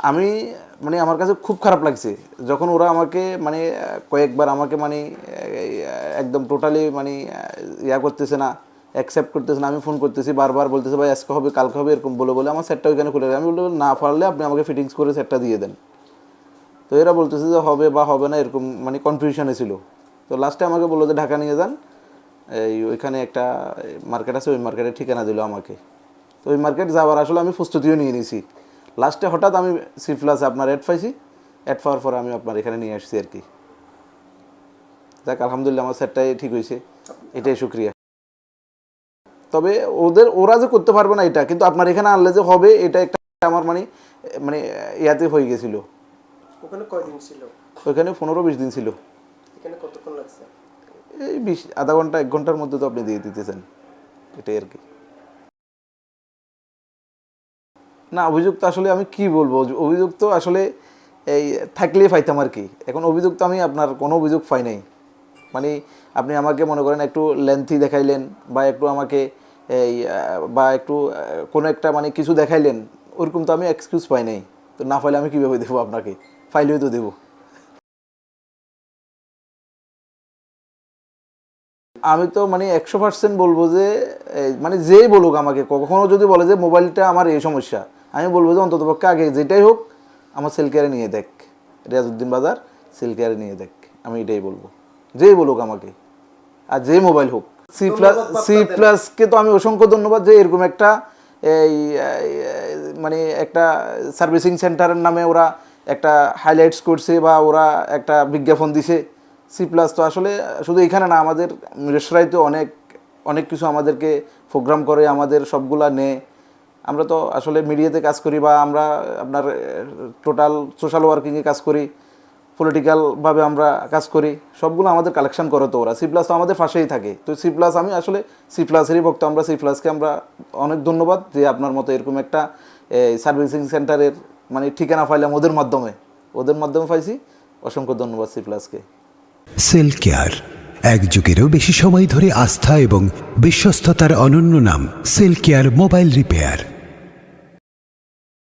আমি মানে আমার কাছে খুব খারাপ লাগছে যখন ওরা আমাকে মানে কয়েকবার আমাকে মানে একদম টোটালি মানে ইয়া করতেছে না, অ্যাকসেপ্ট করতেছে না। আমি ফোন করতেছি, বারবার বলতেছে ভাই আজকে হবে কালকে হবে এরকম বলে বলে আমার সেটটা ওইখানে খুলে দেয়। আমি বলতে না পারলে আপনি আমাকে ফিটিংস করে সেটটা দিয়ে দেন। তো এরা বলতেছে যে হবে বা হবে না এরকম মানে কনফিউশনে ছিল। তো লাস্টে আমাকে বললো যে ঢাকা নিয়ে যান, এই ওইখানে একটা মার্কেট আছে, ওই মার্কেটে ঠিকানা দিল আমাকে। তো ওই মার্কেট যাওয়ার আসলে আমি প্রস্তুতিও নিয়ে নিয়েছি। লাস্টে হঠাৎ আমি সি প্লাসে আপনার অ্যাড পাইছি, অ্যাড পাওয়ার পরে আমি আপনার এখানে নিয়ে আসছি আর কি। যাক আলহামদুলিল্লাহ আমার সেটটাই ঠিক হয়েছে, এটাই শুক্রিয়া। তবে ওরা যে করতে পারবে না এটা, কিন্তু আপনার এখানে আনলে যে হবে এটা একটা আমার মানে মানে ইয়াতে হয়ে গেছিলো। ওখানে কয়দিন ছিল? ওইখানে 15-20 দিন ছিল। এখানে কতক্ষণ লাগছে? এই 20 আধা ঘন্টা 1 ঘন্টার মধ্যে তো আপনি দিয়ে দিতেছেন, এটাই আর কি। না অভিযোগ তো আসলে আমি কি বলবো, অভিযোগ তো আসলে এই থাকলেই পাইতাম আর কি। এখন অভিযোগ তো আমি আপনার কোনো অভিযোগ পাই নাই। মানে আপনি আমাকে মনে করেন একটু লেন্থি দেখাইলেন বা একটু আমাকে এই বা একটু কোনো একটা মানে কিছু দেখাইলেন, ওরকম তো আমি এক্সকিউজ পাই নাই। তো না পাইলে আমি কীভাবে দেবো আপনাকে, ফাইলেও তো দেবো। আমি তো মানে 100% বলবো যে মানে যেই বলুক আমাকে, কখনো যদি বলে যে মোবাইলটা আমার এই সমস্যা, আমি বলবো যে অন্ততপক্ষে আগে যেটাই হোক আমার সেল কেয়ারে নিয়ে দেখ, রিয়াজউদ্দিন বাজার সেল কেয়ারে নিয়ে দেখ, আমি এটাই বলবো। যেই বলুক আমাকে আর যেই মোবাইল হোক। সি প্লাসকে তো আমি অসংখ্য ধন্যবাদ যে এরকম একটা এই মানে একটা সার্ভিসিং সেন্টারের নামে ওরা একটা হাইলাইটস করছে বা ওরা একটা বিজ্ঞাপন দিছে। সি প্লাস তো আসলে শুধু এখানে না, আমাদের মিরসরাইতে অনেক অনেক কিছু আমাদেরকে প্রোগ্রাম করে, আমাদের সবগুলা নেয়। আমরা তো আসলে মিডিয়াতে কাজ করি বা আমরা আপনার টোটাল সোশ্যাল ওয়ার্কিংয়ে কাজ করি, পলিটিক্যালভাবে আমরা কাজ করি, সবগুলো আমাদের কালেকশন করে। তো ওরা সি প্লাস তো আমাদের পাশেই থাকে। তো সি প্লাস আমি আসলে সি প্লাসেরই ভক্ত। আমরা সি প্লাসকে আমরা অনেক ধন্যবাদ যে আপনার মতো এরকম একটা সার্ভিসিং সেন্টারের মানে ঠিকানা পাইলাম ওদের মাধ্যমে পাইছি। অসংখ্য ধন্যবাদ সি প্লাসকে। সেল কেয়ার, এক যুগেরও বেশি সময় ধরে আস্থা এবং বিশ্বস্ততার অনন্য নাম। Cell care mobile repair.